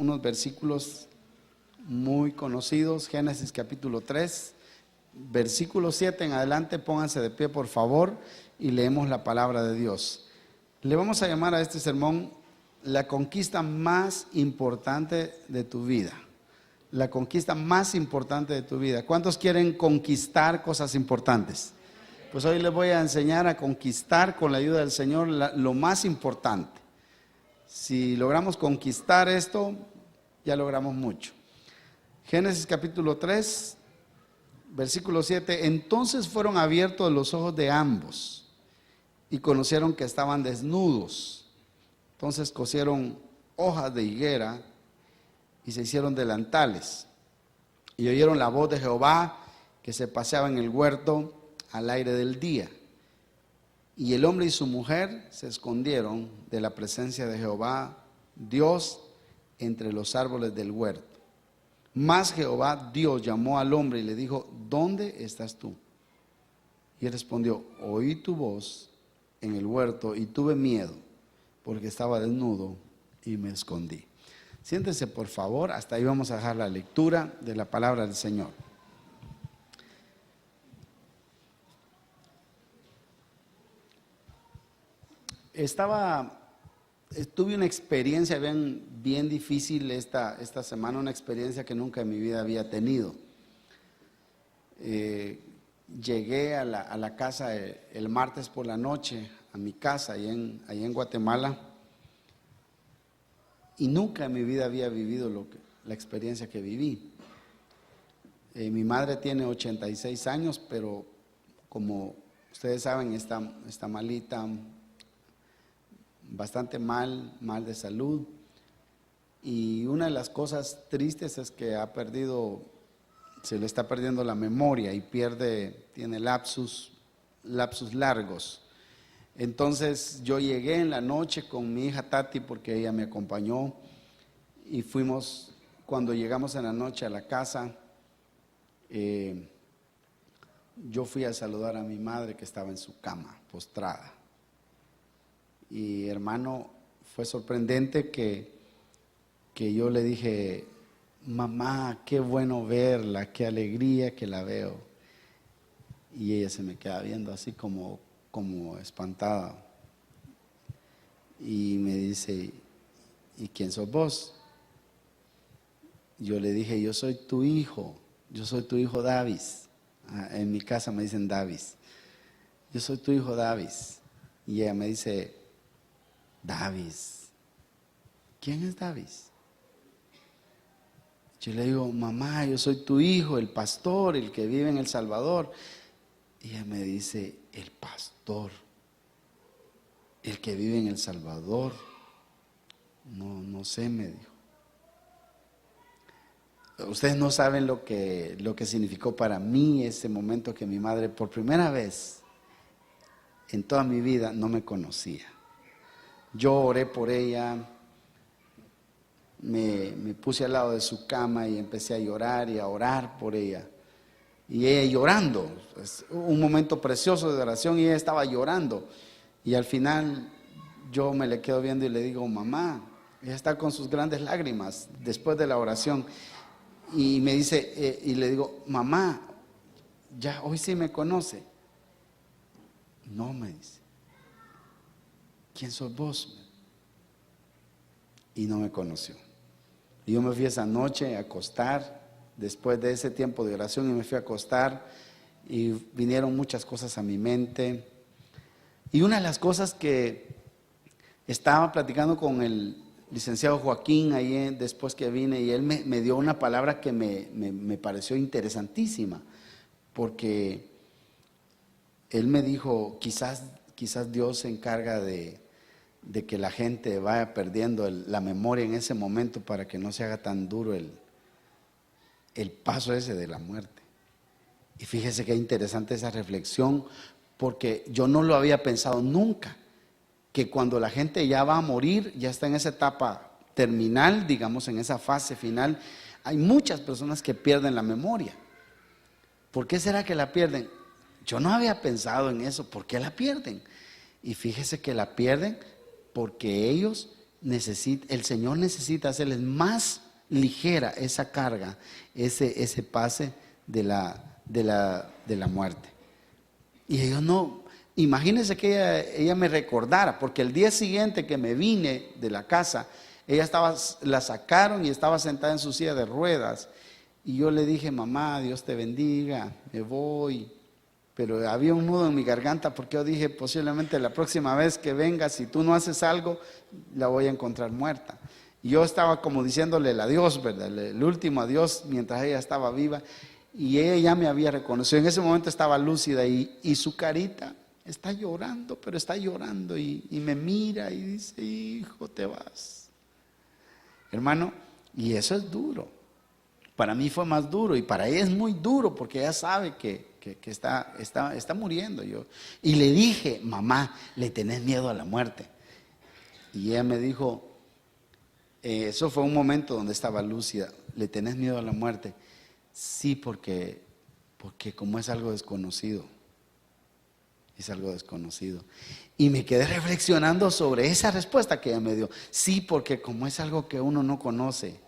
unos versículos muy conocidos. Génesis capítulo 3, versículo 7 en adelante. Pónganse de pie, por favor, y leemos la palabra de Dios. Le vamos a llamar a este sermón la conquista más importante de tu vida. La conquista más importante de tu vida. ¿Cuántos quieren conquistar cosas importantes? Pues hoy les voy a enseñar a conquistar con la ayuda del Señor lo más importante. Si logramos conquistar esto, ya logramos mucho. Génesis capítulo 3, versículo 7. Entonces fueron abiertos los ojos de ambos y conocieron que estaban desnudos. Entonces cosieron hojas de higuera y se hicieron delantales. Y oyeron la voz de Jehová que se paseaba en el huerto al aire del día. Y el hombre y su mujer se escondieron de la presencia de Jehová, Dios, entre los árboles del huerto. Mas Jehová Dios llamó al hombre y le dijo: ¿dónde estás tú? Y él respondió: oí tu voz en el huerto y tuve miedo, porque estaba desnudo y me escondí. Siéntese, por favor. Hasta ahí vamos a dejar la lectura de la palabra del Señor. Tuve una experiencia bien difícil esta semana, una experiencia que nunca en mi vida había tenido. Llegué a la casa el martes por la noche, a mi casa, allá en Guatemala, y nunca en mi vida había vivido la experiencia que viví. Mi madre tiene 86 años, pero como ustedes saben, está malita, bastante mal de salud. Y una de las cosas tristes es que se le está perdiendo la memoria y tiene lapsus largos. Entonces yo llegué en la noche con mi hija Tati, porque ella me acompañó, y cuando llegamos en la noche a la casa, yo fui a saludar a mi madre, que estaba en su cama, postrada. Y hermano, fue sorprendente que yo le dije: mamá, qué bueno verla, qué alegría que la veo. Y ella se me queda viendo así como espantada. Y me dice: ¿y quién sos vos? Yo le dije: yo soy tu hijo Davis. En mi casa me dicen Davis. Yo soy tu hijo Davis. Y ella me dice: Davis, ¿quién es Davis? Yo le digo: mamá, yo soy tu hijo, el pastor, el que vive en El Salvador. Y ella me dice: el pastor, el que vive en El Salvador. No sé, me dijo. Ustedes no saben lo que significó para mí ese momento, que mi madre por primera vez en toda mi vida no me conocía. Yo oré por ella, me puse al lado de su cama y empecé a llorar y a orar por ella. Y ella llorando, es un momento precioso de oración, y ella estaba llorando. Y al final yo me le quedo viendo y le digo: mamá, ella está con sus grandes lágrimas después de la oración. Y me dice, y le digo: mamá, ya hoy sí me conoce. No, me dice. ¿Quién sos vos? Y no me conoció. Y yo me fui esa noche a acostar, después de ese tiempo de oración, y me fui a acostar, y vinieron muchas cosas a mi mente. Y una de las cosas que estaba platicando con el licenciado Joaquín ahí después que vine, y él me dio una palabra que me pareció interesantísima, porque él me dijo: quizás Dios se encarga de que la gente vaya perdiendo la memoria en ese momento, para que no se haga tan duro el paso ese de la muerte. Y fíjese qué interesante esa reflexión, porque yo no lo había pensado nunca, que cuando la gente ya va a morir, ya está en esa etapa terminal, digamos, en esa fase final, hay muchas personas que pierden la memoria. ¿Por qué será que la pierden? Yo no había pensado en eso. ¿Por qué la pierden? Y fíjese que la pierden porque ellos el Señor necesita hacerles más ligera esa carga, ese pase de la muerte. Y ellos no, imagínense que ella me recordara, porque el día siguiente que me vine de la casa, la sacaron y estaba sentada en su silla de ruedas. Y yo le dije, mamá, Dios te bendiga, me voy. Pero había un nudo en mi garganta porque yo dije, posiblemente la próxima vez que venga, si tú no haces algo, la voy a encontrar muerta. Y yo estaba como diciéndole el adiós, ¿verdad? El último adiós mientras ella estaba viva. Y ella ya me había reconocido. En ese momento estaba lúcida y su carita está llorando, pero está llorando y me mira y dice, hijo, te vas. Hermano, y eso es duro. Para mí fue más duro y para ella es muy duro porque ella sabe que está muriendo. Y le dije, mamá, ¿le tenés miedo a la muerte? Y ella me dijo, eso fue un momento donde estaba lúcida, ¿le tenés miedo a la muerte? Sí, porque como es algo desconocido. Es algo desconocido. Y me quedé reflexionando sobre esa respuesta que ella me dio. Sí, porque como es algo que uno no conoce,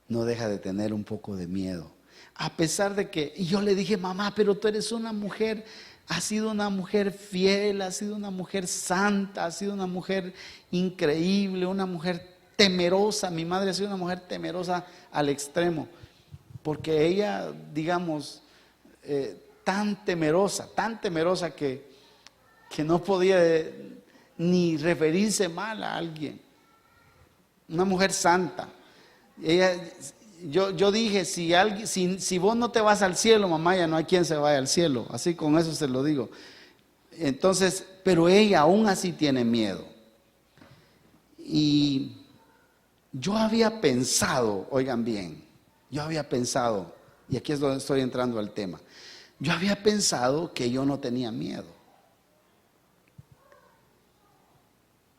no deja de tener un poco de miedo. A pesar de que, y yo le dije, mamá, pero tú eres una mujer, has sido una mujer fiel, has sido una mujer santa, has sido una mujer increíble, una mujer temerosa. Mi madre ha sido una mujer temerosa al extremo, porque ella, digamos, tan temerosa que no podía ni referirse mal a alguien. Una mujer santa. Yo dije, si vos no te vas al cielo, mamá, ya no hay quien se vaya al cielo. Así con eso se lo digo. Entonces, pero ella aún así tiene miedo. Y yo había pensado, oigan bien, y aquí es donde estoy entrando al tema. Yo había pensado que yo no tenía miedo.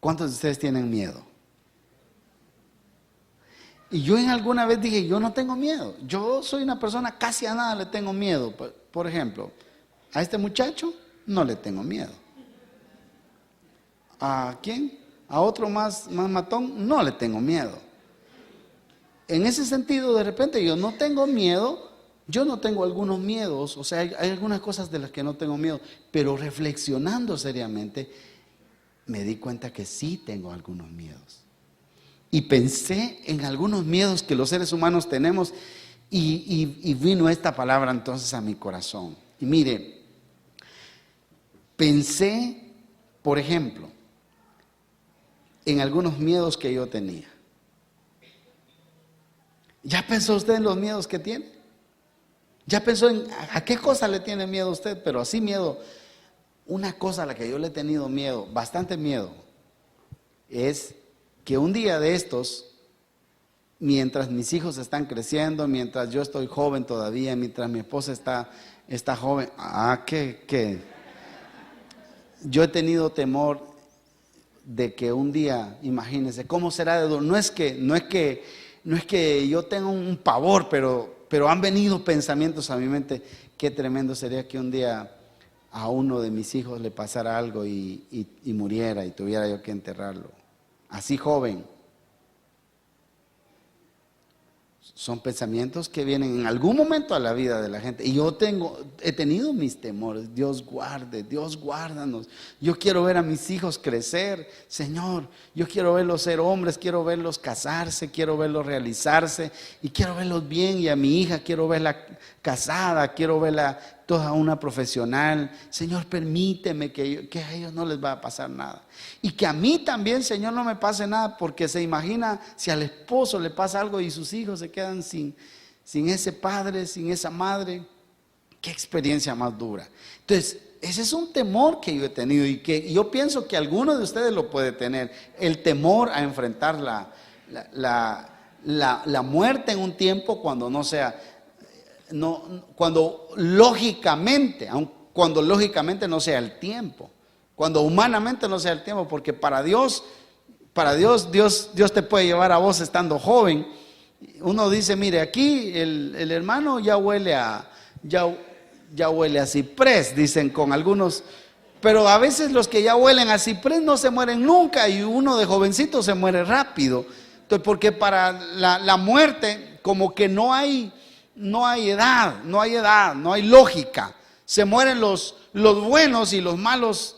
¿Cuántos de ustedes tienen miedo? Y yo en alguna vez dije, yo no tengo miedo. Yo soy una persona, casi a nada le tengo miedo. Por ejemplo, a este muchacho no le tengo miedo. ¿A quién? A otro más matón no le tengo miedo. En ese sentido, de repente yo no tengo miedo. Yo no tengo algunos miedos, o sea, hay algunas cosas de las que no tengo miedo, pero reflexionando seriamente, me di cuenta que sí tengo algunos miedos. Y pensé en algunos miedos que los seres humanos tenemos y vino esta palabra entonces a mi corazón. Y mire, pensé, por ejemplo, en algunos miedos que yo tenía. ¿Ya pensó usted en los miedos que tiene? ¿Ya pensó en a qué cosa le tiene miedo usted? Pero así miedo, una cosa a la que yo le he tenido miedo, bastante miedo, es que un día de estos, mientras mis hijos están creciendo, mientras yo estoy joven todavía, mientras mi esposa está joven, que yo he tenido temor de que un día, imagínense, ¿cómo será de duro? No es que yo tenga un pavor, pero han venido pensamientos a mi mente, qué tremendo sería que un día a uno de mis hijos le pasara algo y muriera y tuviera yo que enterrarlo. Así joven. Son pensamientos que vienen en algún momento a la vida de la gente. Y he tenido mis temores. Dios guarde, Dios guárdanos. Yo quiero ver a mis hijos crecer. Señor, yo quiero verlos ser hombres, quiero verlos casarse, quiero verlos realizarse. Y quiero verlos bien. Y a mi hija quiero verla casada, quiero verla toda una profesional. Señor, permíteme que a ellos no les va a pasar nada. Y que a mí también, Señor, no me pase nada, porque se imagina si al esposo le pasa algo y sus hijos se quedan sin ese padre, sin esa madre. Qué experiencia más dura. Entonces, ese es un temor que yo he tenido y que yo pienso que alguno de ustedes lo puede tener. El temor a enfrentar la muerte en un tiempo cuando no sea... cuando lógicamente no sea el tiempo, cuando humanamente no sea el tiempo, porque para Dios te puede llevar a vos estando joven. Uno dice, mire, aquí el hermano ya huele a ciprés, dicen con algunos Pero a veces los que ya huelen a ciprés no se mueren nunca y uno de jovencito se muere rápido. Entonces, porque para la muerte como que no hay edad, no hay lógica. Se mueren los buenos y los malos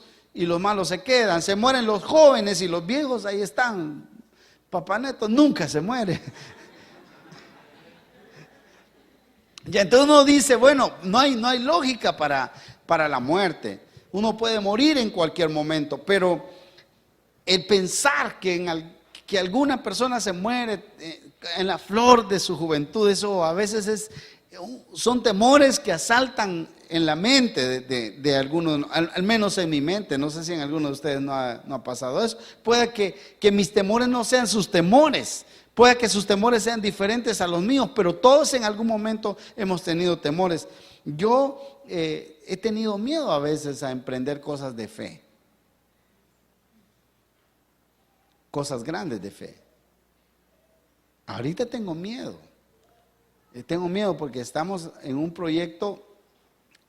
se quedan. Se mueren los jóvenes y los viejos ahí están. Papá Neto nunca se muere. Y entonces uno dice, bueno, no hay lógica para la muerte. Uno puede morir en cualquier momento, pero el pensar que alguna persona se muere en la flor de su juventud, eso a veces son temores que asaltan en la mente de algunos, al menos en mi mente. No sé si en alguno de ustedes no ha pasado eso. Puede que mis temores no sean sus temores. Puede que sus temores sean diferentes a los míos, pero todos en algún momento hemos tenido temores. Yo he tenido miedo a veces a emprender cosas de fe, cosas grandes de fe. Ahorita tengo miedo. Tengo miedo porque estamos en un proyecto,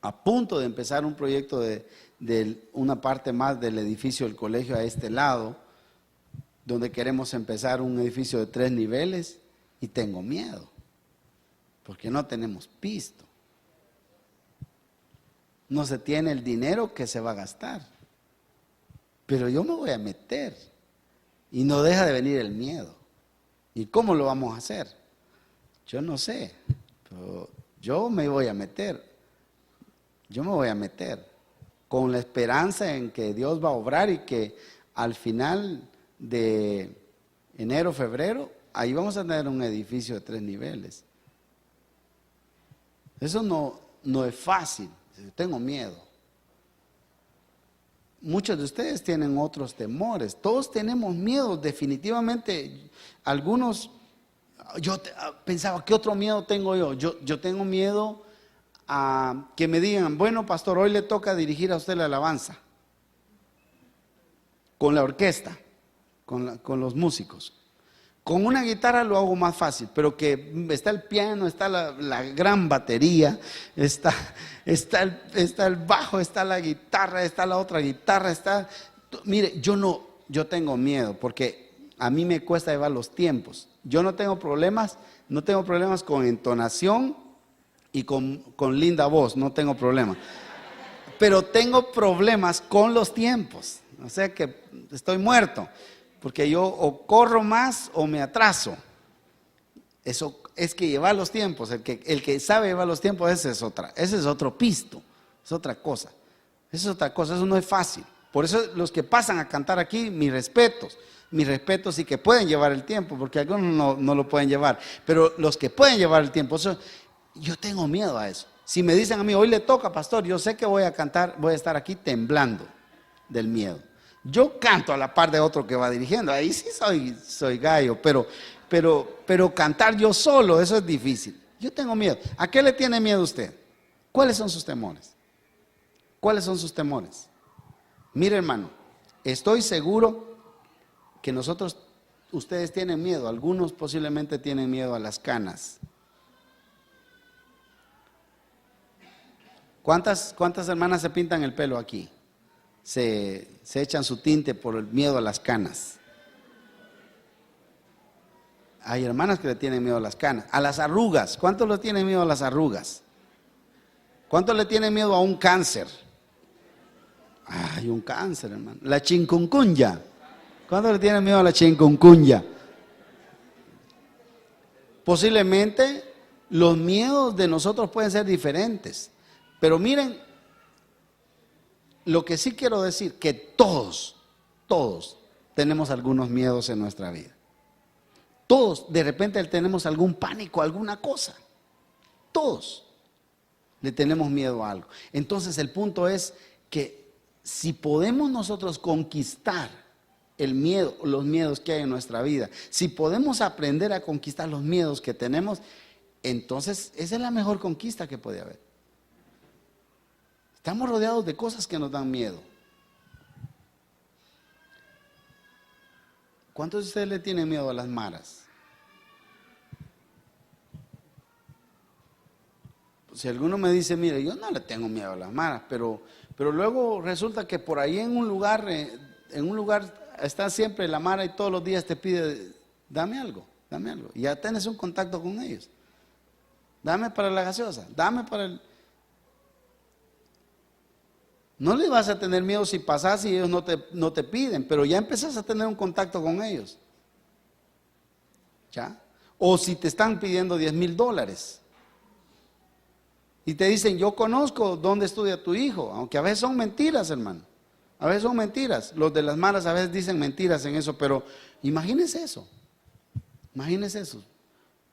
a punto de empezar un proyecto de una parte más del edificio del colegio a este lado, donde queremos empezar un edificio de 3 niveles y tengo miedo, porque no tenemos pisto. No se tiene el dinero que se va a gastar, pero yo me voy a meter y no deja de venir el miedo. ¿Y cómo lo vamos a hacer? Yo no sé, pero yo me voy a meter. Yo me voy a meter con la esperanza en que Dios va a obrar y que al final de enero, febrero, ahí vamos a tener un edificio de 3 niveles. Eso no es fácil. Tengo miedo. Muchos de ustedes tienen otros temores. Todos tenemos miedo, definitivamente. Algunos, yo pensaba, ¿qué otro miedo tengo yo? Yo tengo miedo a que me digan, bueno, pastor, hoy le toca dirigir a usted la alabanza con la orquesta, con los músicos. Con una guitarra lo hago más fácil, pero que está el piano, está la gran batería, está el bajo, está la guitarra, está la otra guitarra, mire, yo tengo miedo porque a mí me cuesta llevar los tiempos. Yo no tengo problemas con entonación y con linda voz, no tengo problema. Pero tengo problemas con los tiempos, o sea que estoy muerto. Porque yo o corro más o me atraso. Eso es que llevar los tiempos, el que sabe llevar los tiempos, ese es otro pisto, es otra cosa. Eso no es fácil. Por eso los que pasan a cantar aquí, mis respetos y que pueden llevar el tiempo, porque algunos no lo pueden llevar. Pero los que pueden llevar el tiempo, yo tengo miedo a eso. Si me dicen a mí, hoy le toca, pastor, yo sé que voy a cantar, voy a estar aquí temblando del miedo. Yo canto a la par de otro que va dirigiendo, ahí sí soy gallo, pero cantar yo solo, eso es difícil. Yo tengo miedo. ¿A qué le tiene miedo usted? ¿Cuáles son sus temores? ¿Cuáles son sus temores? Mire, hermano, estoy seguro que ustedes tienen miedo, algunos posiblemente tienen miedo a las canas. ¿Cuántas hermanas se pintan el pelo aquí? Se echan su tinte por el miedo a las canas. Hay hermanas que le tienen miedo a las canas. A las arrugas, ¿cuántos le tienen miedo a las arrugas? ¿Cuántos le tienen miedo a un cáncer? Hay un cáncer, hermano. La chikungunya. ¿Cuántos le tienen miedo a la chikungunya? Posiblemente los miedos de nosotros pueden ser diferentes, pero miren, lo que sí quiero decir, que todos tenemos algunos miedos en nuestra vida. Todos de repente tenemos algún pánico, alguna cosa. Todos le tenemos miedo a algo. Entonces el punto es que si podemos nosotros conquistar el miedo, los miedos que hay en nuestra vida, si podemos aprender a conquistar los miedos que tenemos, entonces esa es la mejor conquista que puede haber. Estamos rodeados de cosas que nos dan miedo. ¿Cuántos de ustedes le tienen miedo a las maras? si alguno me dice, mire, yo no le tengo miedo a las maras, pero luego resulta que por ahí en un lugar está siempre la mara y todos los días te pide, dame algo, y ya tienes un contacto con ellos. Dame para la gaseosa, dame para el... No le vas a tener miedo si pasas y ellos no te piden, pero ya empezás a tener un contacto con ellos. ¿Ya? O si te están pidiendo $10,000 y te dicen, yo conozco dónde estudia tu hijo, aunque a veces son mentiras, hermano. A veces son mentiras. Los de las maras a veces dicen mentiras en eso, pero imagínese eso. Imagínese eso.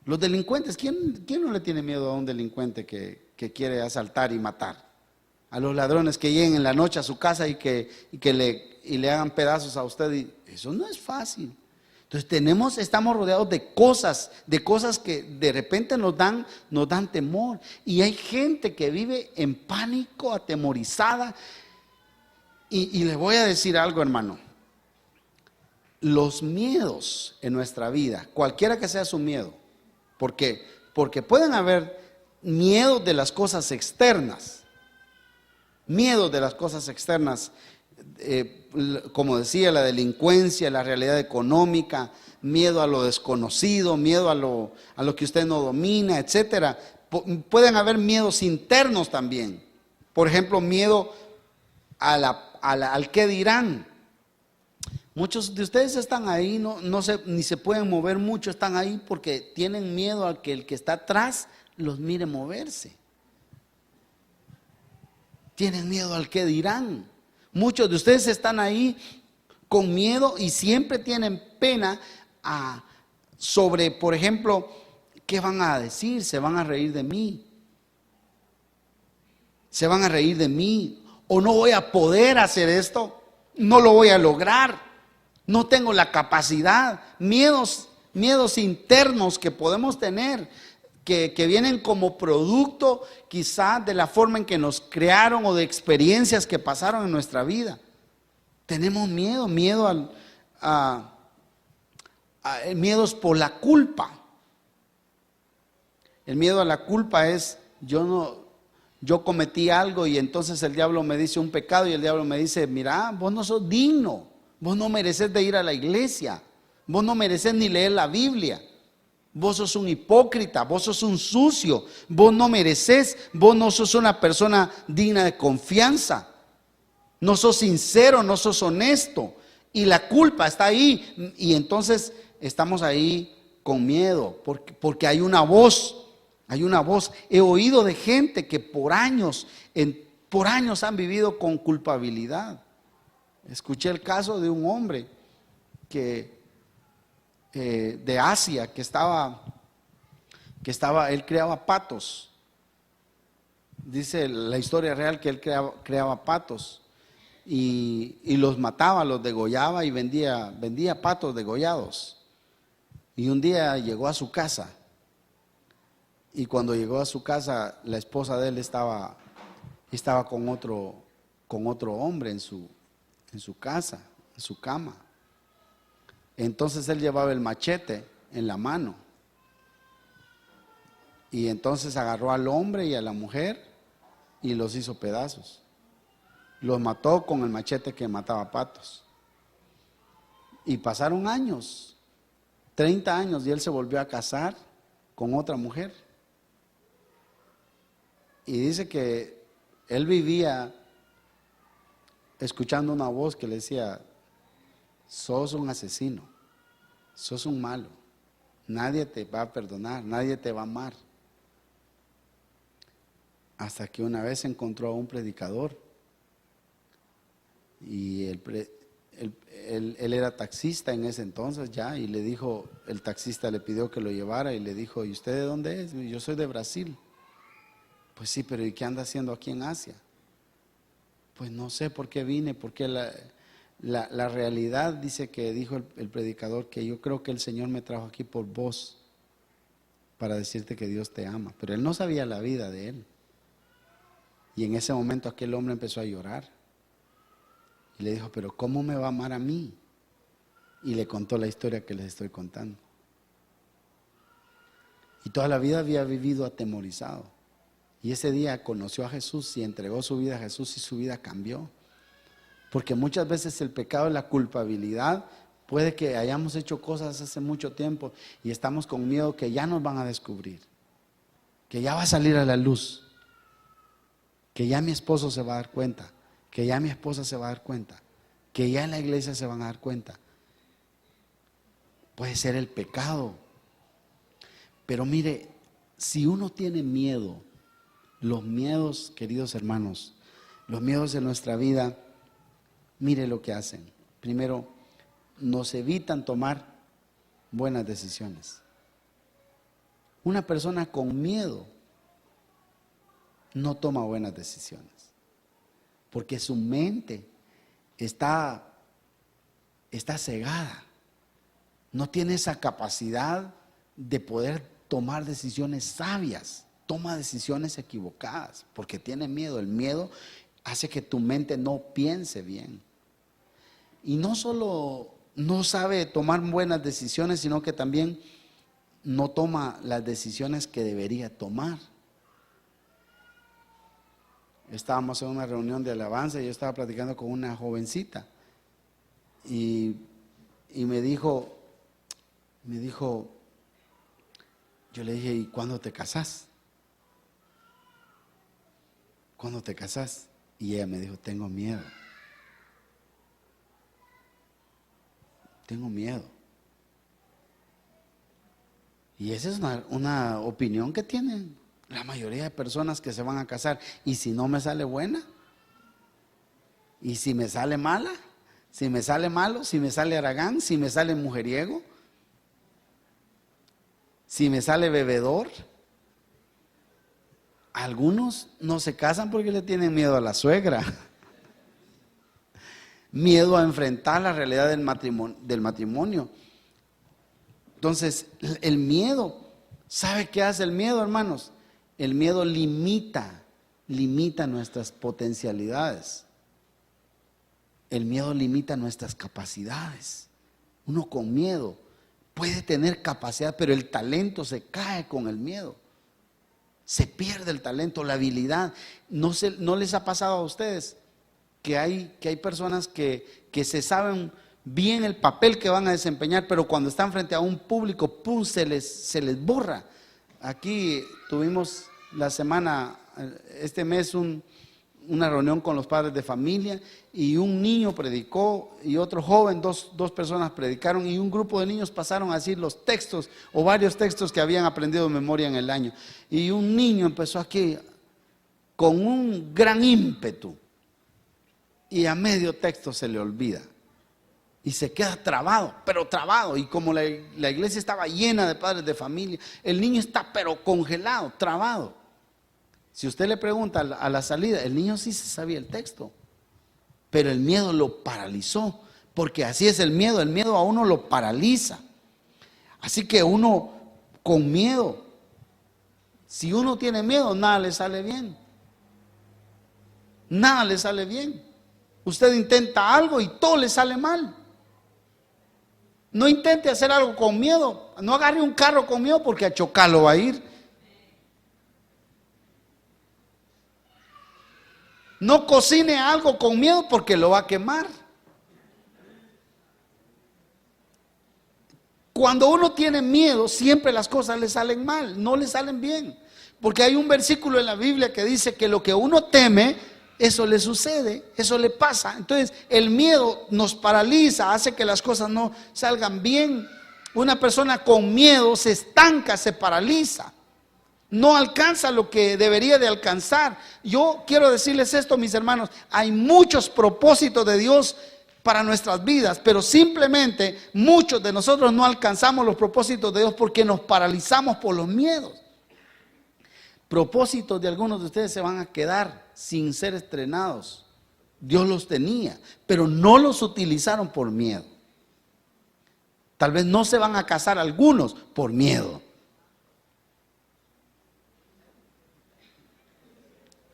Los delincuentes, ¿quién no le tiene miedo a un delincuente que quiere asaltar y matar? A los ladrones que lleguen en la noche a su casa y que le hagan pedazos a usted. Y eso no es fácil. Entonces estamos rodeados de cosas que de repente nos dan temor. Y hay gente que vive en pánico, atemorizada. Y le voy a decir algo, hermano. Los miedos en nuestra vida, cualquiera que sea su miedo, porque pueden haber miedos de las cosas externas. Miedos de las cosas externas, como decía, la delincuencia, la realidad económica, miedo a lo desconocido, miedo a lo que usted no domina, etcétera. Pueden haber miedos internos también. Por ejemplo, miedo al qué dirán. Muchos de ustedes están ahí, ni se pueden mover mucho, están ahí porque tienen miedo a que el que está atrás los mire moverse. Tienen miedo al qué dirán. Muchos de ustedes están ahí con miedo y siempre tienen pena sobre, por ejemplo, ¿qué van a decir? Se van a reír de mí. Se van a reír de mí. O no voy a poder hacer esto. No lo voy a lograr. No tengo la capacidad. Miedos internos que podemos tener. Que vienen como producto quizás de la forma en que nos crearon o de experiencias que pasaron en nuestra vida. Tenemos miedos por la culpa. El miedo a la culpa es, yo cometí algo y entonces el diablo me dice un pecado y el diablo me dice, mira, vos no sos digno, vos no mereces de ir a la iglesia, vos no mereces ni leer la Biblia. Vos sos un hipócrita, vos sos un sucio, vos no mereces, vos no sos una persona digna de confianza, no sos sincero, no sos honesto. Y la culpa está ahí y entonces estamos ahí con miedo porque hay una voz. He oído de gente que por años han vivido con culpabilidad. Escuché el caso de un hombre de Asia que él creaba patos. Dice la historia real que él creaba patos y los mataba, los degollaba y vendía patos degollados. Y un día llegó a su casa y cuando llegó a su casa la esposa de él estaba con otro hombre en su casa, en su cama. Entonces él llevaba el machete en la mano y entonces agarró al hombre y a la mujer y los hizo pedazos. Los mató con el machete que mataba patos. Y pasaron años, 30 años, y él se volvió a casar con otra mujer. Y dice que él vivía escuchando una voz que le decía, sos un asesino, sos un malo, nadie te va a perdonar, nadie te va a amar. Hasta que una vez encontró a un predicador y él era taxista en ese entonces ya, y le dijo, el taxista le pidió que lo llevara y le dijo, ¿y usted de dónde es? Yo soy de Brasil. Pues sí, pero ¿y qué anda haciendo aquí en Asia? Pues no sé por qué vine, porque la realidad dice que dijo el predicador que yo creo que el Señor me trajo aquí por vos para decirte que Dios te ama, pero él no sabía la vida de él. Y en ese momento aquel hombre empezó a llorar y le dijo, pero ¿cómo me va a amar a mí? Y le contó la historia que les estoy contando. Y toda la vida había vivido atemorizado. Y ese día conoció a Jesús y entregó su vida a Jesús y su vida cambió. Porque muchas veces el pecado y la culpabilidad, puede que hayamos hecho cosas hace mucho tiempo y estamos con miedo que ya nos van a descubrir, que ya va a salir a la luz, que ya mi esposo se va a dar cuenta, que ya mi esposa se va a dar cuenta, que ya en la iglesia se van a dar cuenta. Puede ser el pecado. Pero mire, si uno tiene miedo, los miedos, queridos hermanos, los miedos de nuestra vida, mire lo que hacen. Primero, nos evitan tomar buenas decisiones. Una persona con miedo no toma buenas decisiones, porque su mente está cegada. No tiene esa capacidad de poder tomar decisiones sabias. Toma decisiones equivocadas porque tiene miedo. El miedo hace que tu mente no piense bien. Y no solo no sabe tomar buenas decisiones, sino que también no toma las decisiones que debería tomar. Estábamos en una reunión de alabanza y yo estaba platicando con una jovencita y me dijo, yo le dije, ¿y cuándo te casás? ¿Cuándo te casás? Y ella me dijo, tengo miedo. Tengo miedo. Y esa es una opinión que tienen la mayoría de personas que se van a casar. ¿Y si no me sale buena? ¿Y si me sale mala? ¿Si me sale malo? ¿Si me sale haragán? ¿Si me sale mujeriego? ¿Si me sale bebedor? Algunos no se casan porque le tienen miedo a la suegra. Miedo a enfrentar la realidad del matrimonio. Entonces, el miedo, ¿sabe qué hace el miedo, hermanos? El miedo limita nuestras potencialidades. El miedo limita nuestras capacidades. Uno con miedo puede tener capacidad, pero el talento se cae con el miedo. Se pierde el talento, la habilidad. ¿No les ha pasado a ustedes que hay personas que se saben bien el papel que van a desempeñar, pero cuando están frente a un público, ¡pum!, se les borra? Aquí tuvimos este mes una reunión con los padres de familia y un niño predicó y otro joven, dos personas predicaron y un grupo de niños pasaron a decir los textos o varios textos que habían aprendido de memoria en el año. Y un niño empezó aquí con un gran ímpetu y a medio texto se le olvida y se queda trabado, pero trabado. Y como la iglesia estaba llena de padres de familia, el niño está pero congelado, trabado. Si usted le pregunta a la salida, el niño sí se sabía el texto, pero el miedo lo paralizó, porque así es el miedo a uno lo paraliza. Así que uno con miedo, si uno tiene miedo, nada le sale bien. Nada le sale bien. Usted intenta algo y todo le sale mal. No intente hacer algo con miedo, no agarre un carro con miedo porque a chocarlo va a ir. No cocine algo con miedo porque lo va a quemar. Cuando uno tiene miedo, siempre las cosas le salen mal, no le salen bien. Porque hay un versículo en la Biblia que dice que lo que uno teme, eso le sucede, eso le pasa. Entonces el miedo nos paraliza, hace que las cosas no salgan bien. Una persona con miedo se estanca, se paraliza. No alcanza lo que debería de alcanzar. Yo quiero decirles esto, mis hermanos, hay muchos propósitos de Dios para nuestras vidas, pero simplemente muchos de nosotros no alcanzamos los propósitos de Dios porque nos paralizamos por los miedos. Propósitos de algunos de ustedes se van a quedar sin ser estrenados. Dios los tenía, pero no los utilizaron por miedo. Tal vez no se van a casar algunos por miedo.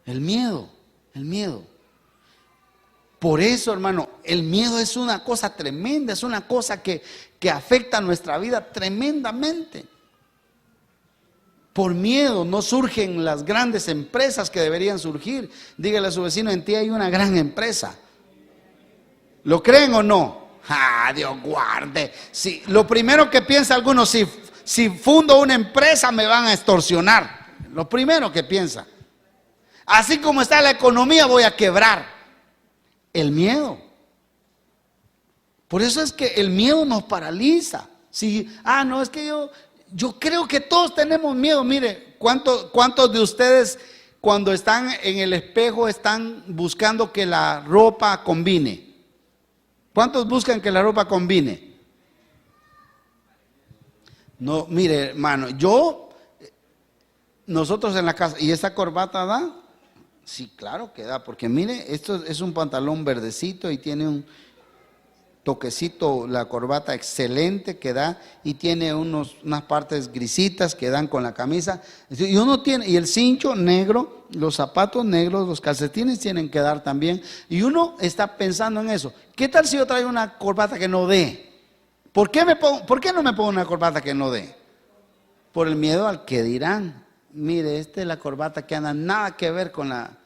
El miedo. Por eso, hermano, el miedo es una cosa tremenda, es una cosa que afecta a nuestra vida tremendamente. Por miedo no surgen las grandes empresas que deberían surgir. Dígale a su vecino, en ti hay una gran empresa. ¿Lo creen o no? ¡Ah, Dios guarde! Sí, lo primero que piensa alguno, si fundo una empresa me van a extorsionar. Lo primero que piensa. Así como está la economía, voy a quebrar. El miedo. Por eso es que el miedo nos paraliza. Si, no, es que yo creo que todos tenemos miedo. Mire, ¿cuántos de ustedes cuando están en el espejo están buscando que la ropa combine? ¿Cuántos buscan que la ropa combine? No, mire, hermano, nosotros en la casa, ¿y esta corbata da? Sí, claro que da, porque mire, esto es un pantalón verdecito y tiene un toquecito, la corbata excelente que da, y tiene unas partes grisitas que dan con la camisa, y uno tiene, y el cincho negro, los zapatos negros, los calcetines tienen que dar también, y uno está pensando en eso. ¿Qué tal si yo traigo una corbata que no dé? ¿Por qué no me pongo una corbata que no dé? Por el miedo al que dirán. Mire, esta es la corbata que anda, nada que ver con la...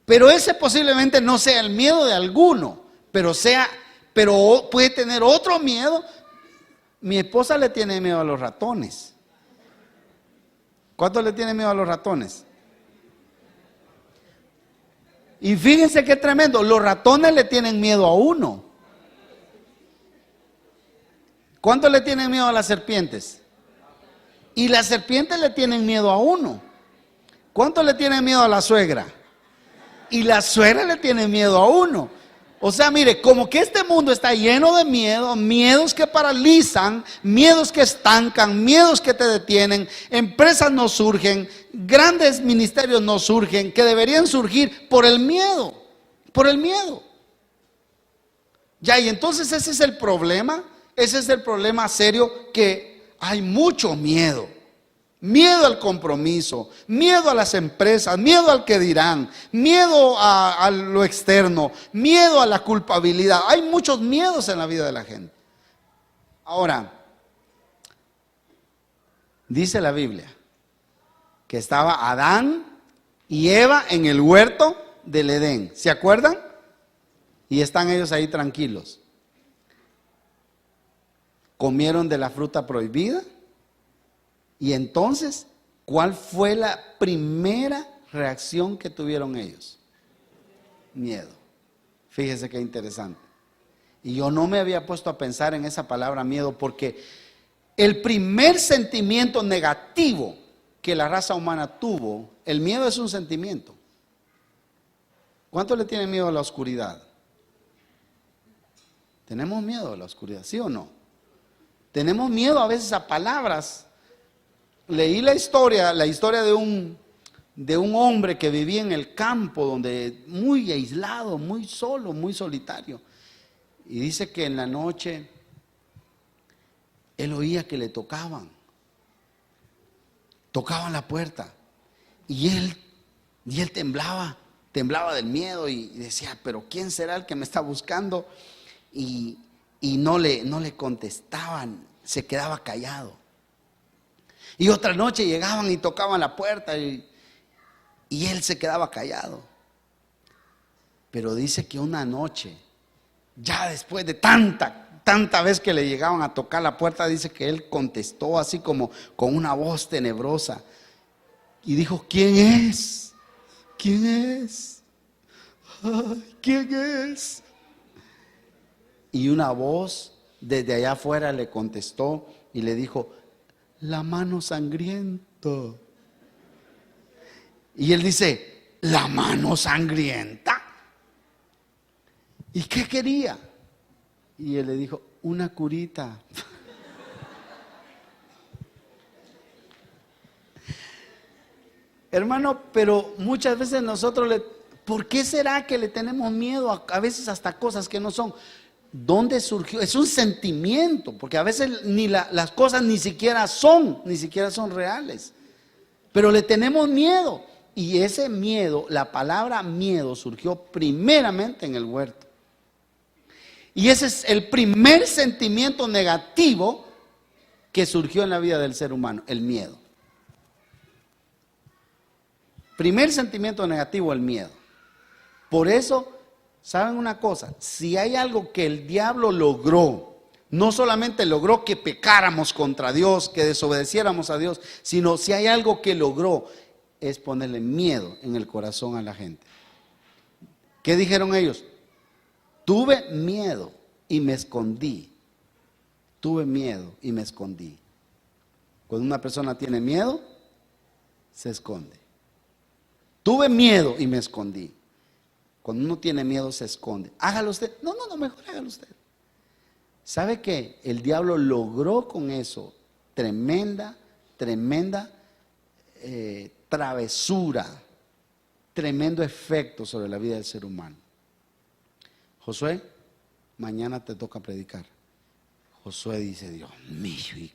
Pero ese posiblemente no sea el miedo de alguno, pero puede tener otro miedo. Mi esposa le tiene miedo a los ratones. ¿Cuánto le tiene miedo a los ratones? Y fíjense qué tremendo, los ratones le tienen miedo a uno. ¿Cuánto le tienen miedo a las serpientes? Y las serpientes le tienen miedo a uno. ¿Cuánto le tienen miedo a la suegra? Y la suegra le tiene miedo a uno. O sea, mire, como que este mundo está lleno de miedo, miedos que paralizan, miedos que estancan, miedos que te detienen, empresas no surgen, grandes ministerios no surgen, que deberían surgir por el miedo, por el miedo. Ya, y entonces ese es el problema serio, que hay mucho miedo. Miedo al compromiso, miedo a las empresas, miedo al que dirán, miedo a lo externo, miedo a la culpabilidad. Hay muchos miedos en la vida de la gente. Ahora, dice la Biblia que estaba Adán y Eva en el huerto del Edén. ¿Se acuerdan? Y están ellos ahí tranquilos. Comieron de la fruta prohibida. Y entonces, ¿cuál fue la primera reacción que tuvieron ellos? Miedo. Fíjese qué interesante. Y yo no me había puesto a pensar en esa palabra miedo, porque el primer sentimiento negativo que la raza humana tuvo, el miedo es un sentimiento. ¿Cuánto le tienen miedo a la oscuridad? ¿Tenemos miedo a la oscuridad, sí o no? Tenemos miedo a veces a palabras. Leí la historia de un hombre que vivía en el campo, donde muy aislado, muy solo, muy solitario. Y dice que en la noche él oía que le tocaban la puerta, y él temblaba del miedo y decía, pero ¿quién será el que me está buscando? Y no le contestaban, se quedaba callado. Y otra noche llegaban y tocaban la puerta y él se quedaba callado. Pero dice que una noche, ya después de tanta vez que le llegaban a tocar la puerta, dice que él contestó así como con una voz tenebrosa y dijo, ¿quién es? ¿Quién es? Ay, ¿quién es? Y una voz desde allá afuera le contestó y le dijo, la mano sangrienta. Y él dice, ¿la mano sangrienta? ¿Y qué quería? Y él le dijo, una curita. Hermano, pero muchas veces nosotros ¿por qué será que le tenemos miedo a veces hasta cosas que no son? ¿Dónde surgió? Es un sentimiento, porque a veces las cosas ni siquiera son reales. Pero le tenemos miedo. Y ese miedo, la palabra miedo surgió primeramente en el huerto. Y ese es el primer sentimiento negativo que surgió en la vida del ser humano? El miedo. Primer sentimiento negativo, el miedo. Por eso, ¿saben una cosa? Si hay algo que el diablo logró, no solamente logró que pecáramos contra Dios, que desobedeciéramos a Dios, sino si hay algo que logró, es ponerle miedo en el corazón a la gente. ¿Qué dijeron ellos? Tuve miedo y me escondí. Tuve miedo y me escondí. Cuando una persona tiene miedo, se esconde. Tuve miedo y me escondí. Cuando uno tiene miedo, se esconde. Hágalo usted. No, mejor hágalo usted. ¿Sabe qué? El diablo logró con eso tremenda travesura, tremendo efecto sobre la vida del ser humano. Josué, mañana te toca predicar. Josué dice, Dios mío,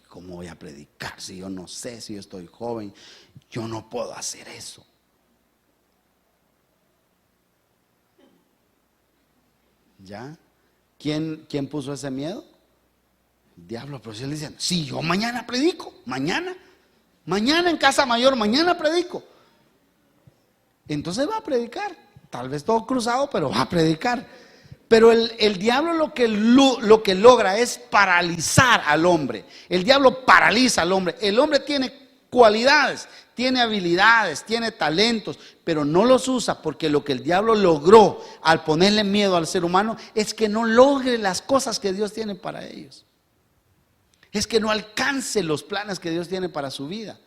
¿cómo voy a predicar si yo no sé, si yo estoy joven? Yo no puedo hacer eso. ¿Ya? ¿Quién puso ese miedo? El diablo. Pero si él dice, sí, yo mañana predico, mañana en casa mayor, mañana predico. Entonces va a predicar, tal vez todo cruzado, pero va a predicar. Pero el diablo lo que logra es paralizar al hombre. El diablo paraliza al hombre. El hombre tiene cualidades, tiene habilidades, tiene talentos, pero no los usa, porque lo que el diablo logró al ponerle miedo al ser humano es que no logre las cosas que Dios tiene para ellos. Es que no alcance los planes que Dios tiene para su vida.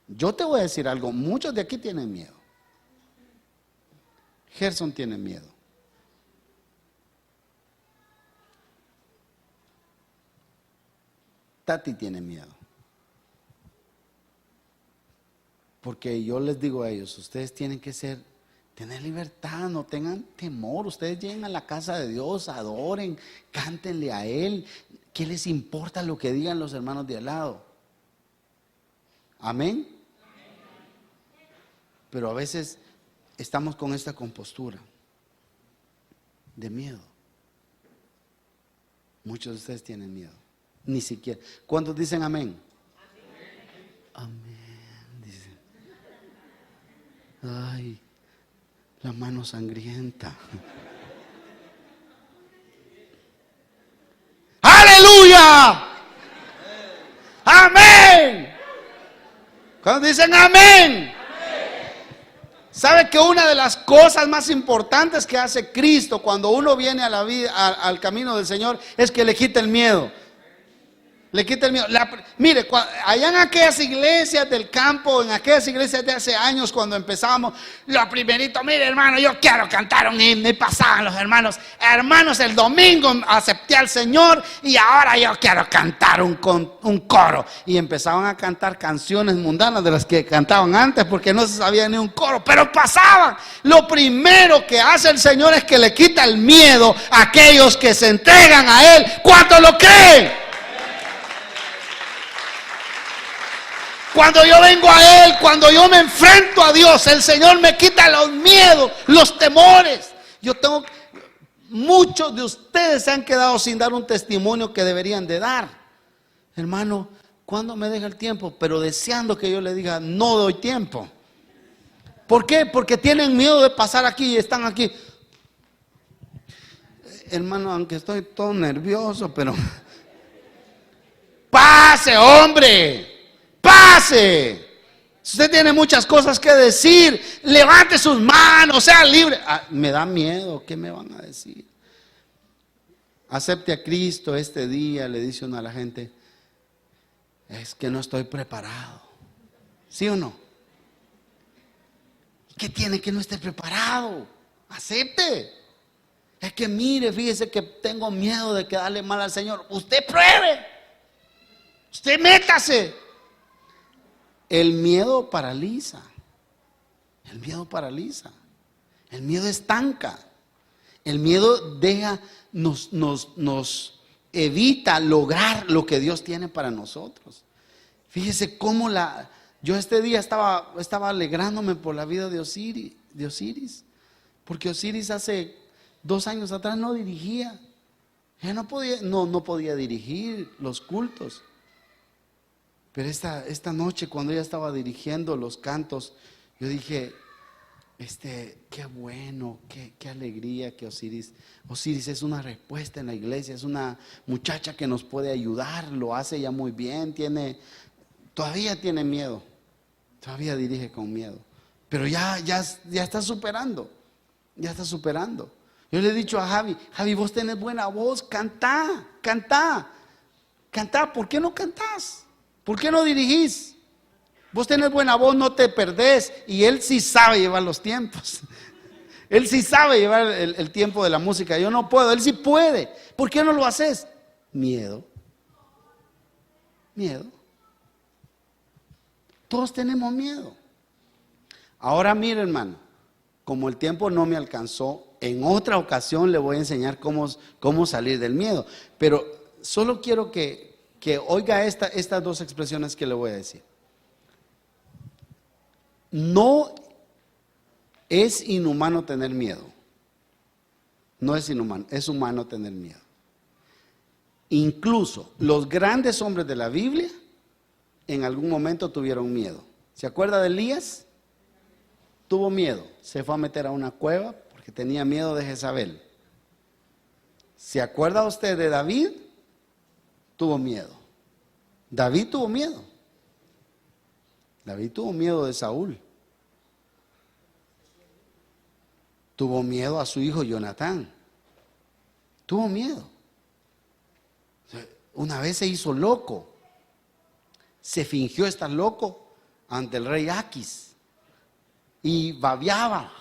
Yo te voy a decir algo, muchos de aquí tienen miedo. Gerson tiene miedo. Tati tiene miedo. Porque yo les digo a ellos, ustedes tienen que tener libertad, no tengan temor. Ustedes lleguen a la casa de Dios, adoren, cántenle a Él. ¿Qué les importa lo que digan los hermanos de al lado? Amén. Pero a veces estamos con esta compostura de miedo. Muchos de ustedes tienen miedo. Ni siquiera. ¿Cuántos dicen amén? Amén. Dicen. Ay, la mano sangrienta. ¡Aleluya! ¡Amén! ¿Cuántos dicen amén? ¿Sabe que una de las cosas más importantes que hace Cristo cuando uno viene a la vida, al camino del Señor, es que le quita el miedo? Le quita el miedo. Mire, allá en aquellas iglesias del campo, en aquellas iglesias de hace años cuando empezamos, lo primerito, mire hermano, yo quiero cantar un himno, y pasaban los hermanos, el domingo acepté al Señor y ahora yo quiero cantar un coro. Y empezaban a cantar canciones mundanas de las que cantaban antes porque no se sabía ni un coro, pero pasaban. Lo primero que hace el Señor es que le quita el miedo a aquellos que se entregan a Él. ¿Cuántos lo creen? Cuando yo vengo a Él, cuando yo me enfrento a Dios, el Señor me quita los miedos, los temores. Muchos de ustedes se han quedado sin dar un testimonio que deberían de dar. Hermano, ¿cuándo me deja el tiempo? Pero deseando que yo le diga, no doy tiempo. ¿Por qué? Porque tienen miedo de pasar aquí y están aquí. Hermano, aunque estoy todo nervioso, pero pase, hombre. Pase. Si usted tiene muchas cosas que decir, levante sus manos, sea libre. Me da miedo, ¿qué me van a decir? Acepte a Cristo este día, le dice uno a la gente. Es que no estoy preparado. ¿Sí o no? ¿Qué tiene que no esté preparado? Acepte. Es que mire, fíjese que tengo miedo de quedarle mal al Señor. Usted pruebe. Usted métase. El miedo paraliza. El miedo paraliza. El miedo estanca. El miedo nos evita lograr lo que Dios tiene para nosotros. Fíjese cómo yo este día estaba alegrándome por la vida de Osiris, porque Osiris hace 2 años atrás no dirigía. Ya no podía dirigir los cultos. Pero esta noche, cuando ella estaba dirigiendo los cantos, yo dije, qué bueno, qué alegría que Osiris es una respuesta en la iglesia, es una muchacha que nos puede ayudar, lo hace ya muy bien, todavía tiene miedo, todavía dirige con miedo, pero ya está superando, ya está superando. Yo le he dicho a Javi, vos tenés buena voz, cantá, ¿por qué no cantás? ¿Por qué no dirigís? Vos tenés buena voz, no te perdés. Y él sí sabe llevar los tiempos. Él sí sabe llevar el tiempo de la música. Yo no puedo, él sí puede. ¿Por qué no lo haces? Miedo. Todos tenemos miedo. Ahora mire, hermano, como el tiempo no me alcanzó, en otra ocasión le voy a enseñar cómo salir del miedo. Pero solo quiero que oiga estas dos expresiones que le voy a decir. No es inhumano tener miedo. No es inhumano, es humano tener miedo. Incluso los grandes hombres de la Biblia en algún momento tuvieron miedo. ¿Se acuerda de Elías? Tuvo miedo, se fue a meter a una cueva porque tenía miedo de Jezabel. ¿Se acuerda usted de David? Tuvo miedo. David tuvo miedo. David tuvo miedo de Saúl. Tuvo miedo a su hijo Jonatán. Tuvo miedo. Una vez se hizo loco. Se fingió estar loco ante el rey Aquis. Y babeaba,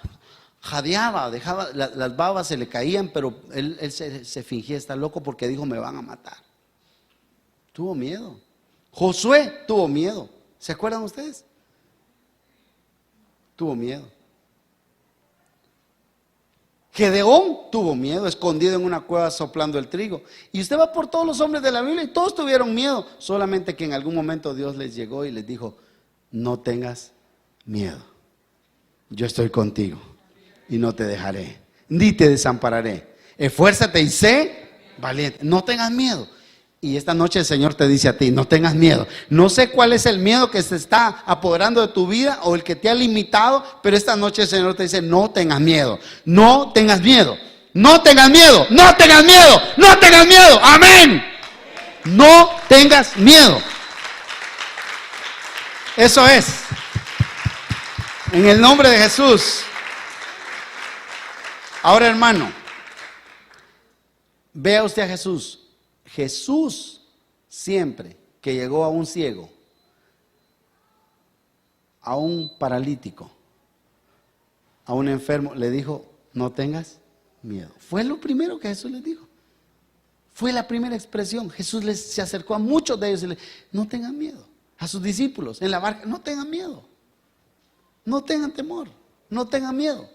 jadeaba, dejaba, las babas se le caían, pero él se fingía estar loco porque dijo, me van a matar. Tuvo miedo. Josué tuvo miedo. ¿Se acuerdan ustedes? Tuvo miedo. Gedeón tuvo miedo, escondido en una cueva soplando el trigo. Y usted va por todos los hombres de la Biblia y todos tuvieron miedo. Solamente que en algún momento Dios les llegó y les dijo, no tengas miedo. Yo estoy contigo y no te dejaré, ni te desampararé. Esfuérzate y sé valiente. No tengas miedo. Y esta noche el Señor te dice a ti, no tengas miedo. No sé cuál es el miedo que se está apoderando de tu vida o el que te ha limitado, pero esta noche el Señor te dice, no tengas miedo, no tengas miedo, no tengas miedo, no tengas miedo, no tengas miedo. Amén. No tengas miedo. Eso es. En el nombre de Jesús. Ahora, hermano, vea usted a Jesús. Jesús siempre que llegó a un ciego, a un paralítico, a un enfermo, le dijo, no tengas miedo. Fue lo primero que Jesús les dijo. Fue la primera expresión. Jesús se acercó a muchos de ellos y les dijo, no tengan miedo. A sus discípulos en la barca, no tengan miedo. No tengan temor, no tengan miedo.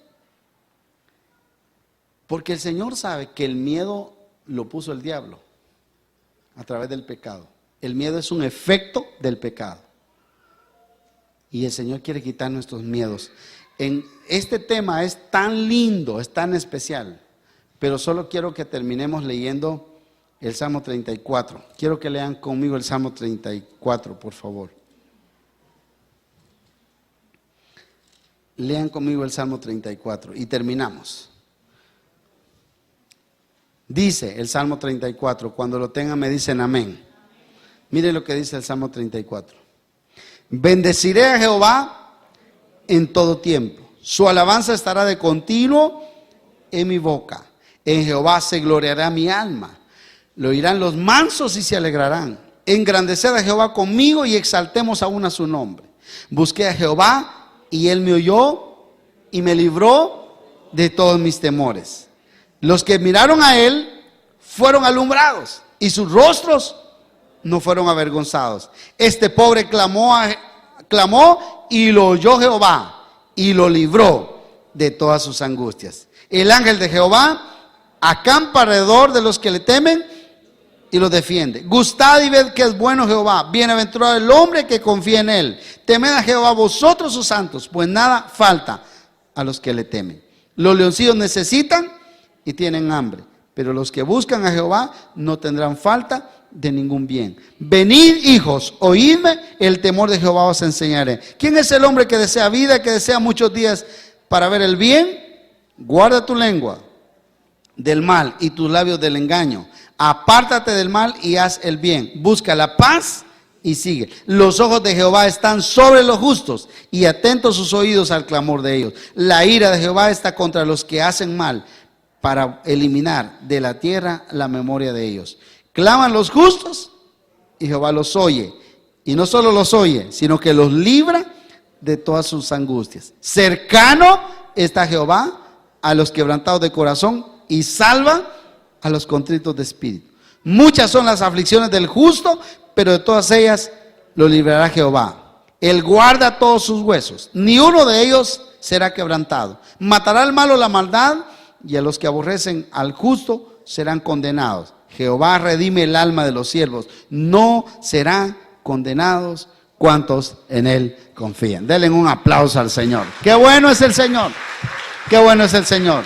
Porque el Señor sabe que el miedo lo puso el diablo a través del pecado. El miedo es un efecto del pecado. Y el Señor quiere quitar nuestros miedos. Este tema es tan lindo, es tan especial, pero solo quiero que terminemos leyendo el Salmo 34. Quiero que lean conmigo el Salmo 34, por favor. Lean conmigo el Salmo 34 y terminamos. Dice el Salmo 34, cuando lo tengan me dicen amén. Mire lo que dice el Salmo 34. Bendeciré a Jehová en todo tiempo. Su alabanza estará de continuo en mi boca. En Jehová se gloriará mi alma. Lo oirán los mansos y se alegrarán. Engrandeced a Jehová conmigo y exaltemos aún a su nombre. Busqué a Jehová y él me oyó y me libró de todos mis temores. Los que miraron a él fueron alumbrados y sus rostros no fueron avergonzados. Este pobre clamó y lo oyó Jehová y lo libró de todas sus angustias. El ángel de Jehová acampa alrededor de los que le temen y los defiende. Gustad y ved que es bueno Jehová. Bienaventurado el hombre que confía en él. Temed a Jehová vosotros sus santos, pues nada falta a los que le temen. Los leoncillos necesitan y tienen hambre, pero los que buscan a Jehová no tendrán falta de ningún bien. Venid, hijos, oídme, el temor de Jehová os enseñaré. ¿Quién es el hombre que desea vida, que desea muchos días para ver el bien? Guarda tu lengua del mal y tus labios del engaño. Apártate del mal y haz el bien. Busca la paz y sigue. Los ojos de Jehová están sobre los justos y atentos sus oídos al clamor de ellos. La ira de Jehová está contra los que hacen mal, para eliminar de la tierra la memoria de ellos. Claman los justos y Jehová los oye. Y no solo los oye, sino que los libra de todas sus angustias. Cercano está Jehová a los quebrantados de corazón y salva a los contritos de espíritu. Muchas son las aflicciones del justo, pero de todas ellas lo librará Jehová. Él guarda todos sus huesos, ni uno de ellos será quebrantado. Matará al malo la maldad, y a los que aborrecen al justo serán condenados. Jehová redime el alma de los siervos, no serán condenados cuantos en él confían. Denle un aplauso al Señor. Qué bueno es el Señor, qué bueno es el Señor.